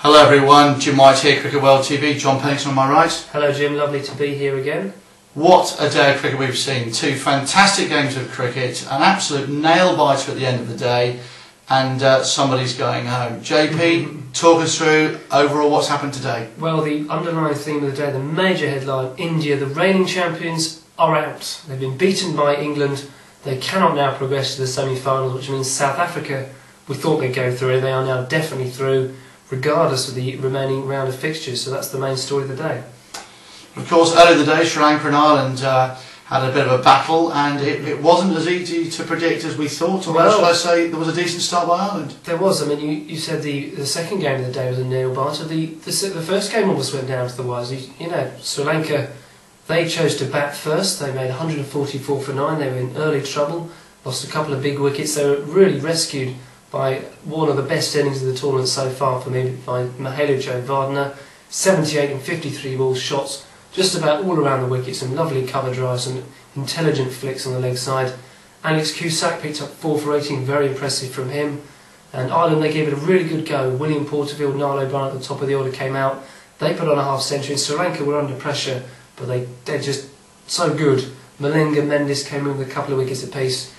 Hello everyone, Jim White here, Cricket World TV, John Pennington on my right. Hello Jim, lovely to be here again. What a day of cricket we've seen. Two fantastic games of cricket, an absolute nail-biter at the end of the day, and somebody's going home. JP, talk us through overall what's happened today. Well, the underlying theme of the day, the major headline, India, the reigning champions, are out. They've been beaten by England. They cannot now progress to the semi-finals, which means South Africa, we thought they'd go through, they are now definitely through, regardless of the remaining round of fixtures. So that's the main story of the day. Of course, earlier in the day, Sri Lanka and Ireland had a bit of a battle, and it wasn't as easy to predict as we thought. Or well, should I say, there was a decent start by Ireland. There was. I mean, you said the second game of the day was a nail-biter. The first game almost went down to the wires. You know, Sri Lanka, they chose to bat first. They made 144 for 9. They were in early trouble, lost a couple of big wickets. They were really rescued by one of the best innings of the tournament so far for me, by Mahela Jayawardene. 78 and 53 balls, shots just about all around the wicket, some lovely cover drives and intelligent flicks on the leg side. Alex Cusack picked up 4 for 18, very impressive from him. And Ireland, they gave it a really good go. William Porterfield, Niall O'Brien at the top of the order came out. They put on a half century. Sri Lanka were under pressure, but they're just so good. Malinga, Mendes came in with a couple of wickets apiece.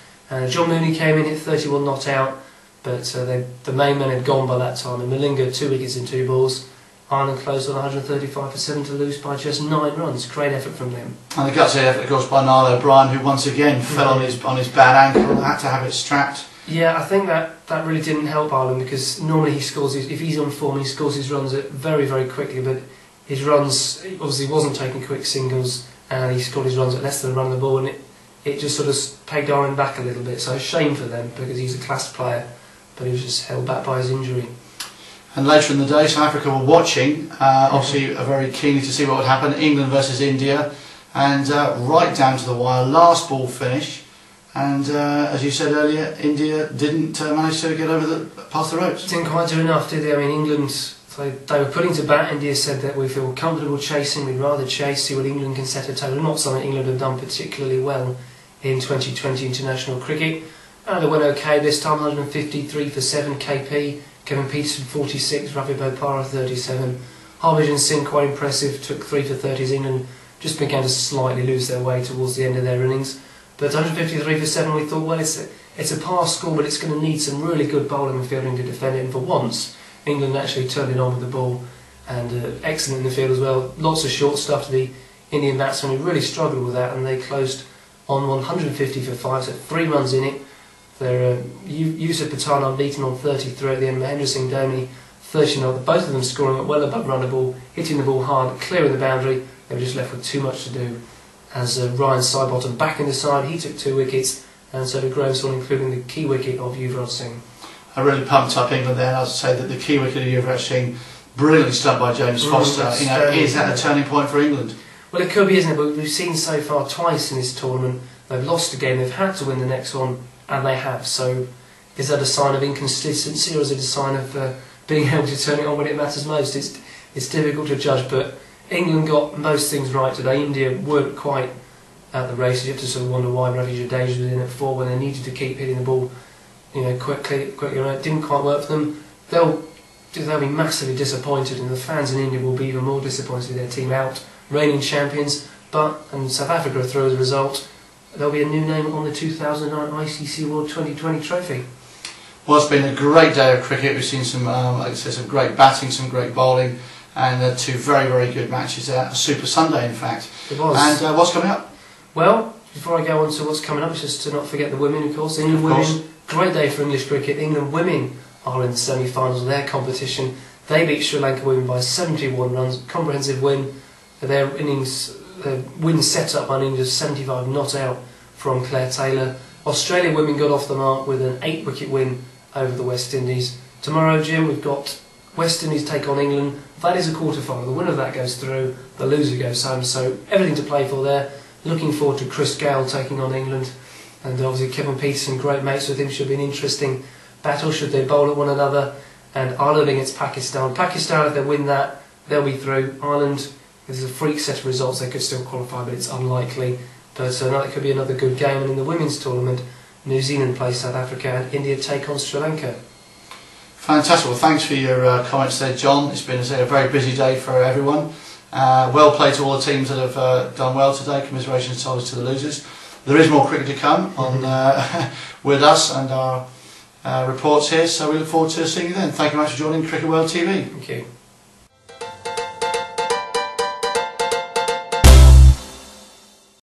John Mooney came in, hit 31 not out, but the main men had gone by that time. And Malinga, 2 wickets in 2 balls. Ireland closed on 135 for 7 to lose by just 9 runs. Great effort from them. And the gutsy effort, of course, by Niall O'Brien, who once again fell on his bad ankle, had to have it strapped. Yeah, I think that really didn't help Ireland, because normally he scores if he's on form, he scores his runs very, very quickly. But his runs, obviously, wasn't taking quick singles, and he scored his runs at less than a run of the ball, and it just sort of pegged Ireland back a little bit. So a shame for them, because he's a class player, but he was just held back by his injury. And later in the day, South Africa were watching, obviously very keenly to see what would happen, England versus India, and right down to the wire, last ball finish, and as you said earlier, India didn't manage to get over past the ropes. Didn't quite do enough, did they? I mean, England, they were putting to bat. India said that we feel comfortable chasing, we'd rather chase, see what England can set a total. Not something England have done particularly well in 2020 international cricket. They went okay this time, 153 for 7 KP. Kevin Peterson 46, Ravi Bopara 37. Harbhajan Singh quite impressive, took 3 for 30s. England just began to slightly lose their way towards the end of their innings. But 153 for 7, we thought, well, it's a pass score, but it's going to need some really good bowling and fielding to defend it. And for once, England actually turned it on with the ball, and excellent in the field as well. Lots of short stuff to the Indian batsmen who really struggled with that, and they closed on 150 for 5, so 3 runs in it. Their Yusuf Pathan unbeaten on 33 at the end. Mahendra Singh Dhoni 39. Both of them scoring well above run of ball, hitting the ball hard, clearing the boundary. They were just left with too much to do. As Ryan Sidebottom back in the side, he took 2 wickets, and so did Graham Swan, including the key wicket of Yuvraj Singh. I really pumped up England there, and I would say that the key wicket of Yuvraj Singh, brilliantly stumped by James Foster. Is that a turning point for England? Well, it could be, isn't it? But we've seen so far twice in this tournament, they've lost a game, they've had to win the next one, and they have. So is that a sign of inconsistency, or is it a sign of being able to turn it on when it matters most? It's difficult to judge, but England got most things right today. India weren't quite at the races. You have to sort of wonder why Ravi Jadeja was in at 4 when they needed to keep hitting the ball, quickly. It didn't quite work for them. They'll be massively disappointed, and the fans in India will be even more disappointed with their team out, reigning champions. And South Africa are through as a result. There'll be a new name on the 2009 ICC World 2020 trophy. Well, it's been a great day of cricket. We've seen some great batting, some great bowling, and 2 very, very good matches. A Super Sunday, in fact. It was. And what's coming up? Well, before I go on to what's coming up, it's just to not forget the women, of course. England women, great day for English cricket. England women are in the semi-finals of their competition. They beat Sri Lanka women by 71 runs, comprehensive win. Their win set up by India's 75 not out from Claire Taylor. Australia women got off the mark with an 8-wicket win over the West Indies. Tomorrow, Jim, we've got West Indies take on England. That is a quarter-final. The winner of that goes through, the loser goes home. So everything to play for there. Looking forward to Chris Gale taking on England. And obviously Kevin Peterson, great mates with him, should be an interesting battle should they bowl at one another. And Ireland against Pakistan. Pakistan, if they win that, they'll be through. Ireland, there's a freak set of results, they could still qualify, but it's unlikely. But it could be another good game. And in the women's tournament, New Zealand plays South Africa and India take on Sri Lanka. Fantastic. Well, thanks for your comments there, John. It's been a very busy day for everyone. Well played to all the teams that have done well today. Commiserations to the losers. There is more cricket to come on with us and our reports here, so we look forward to seeing you then. Thank you very much for joining Cricket World TV. Thank you.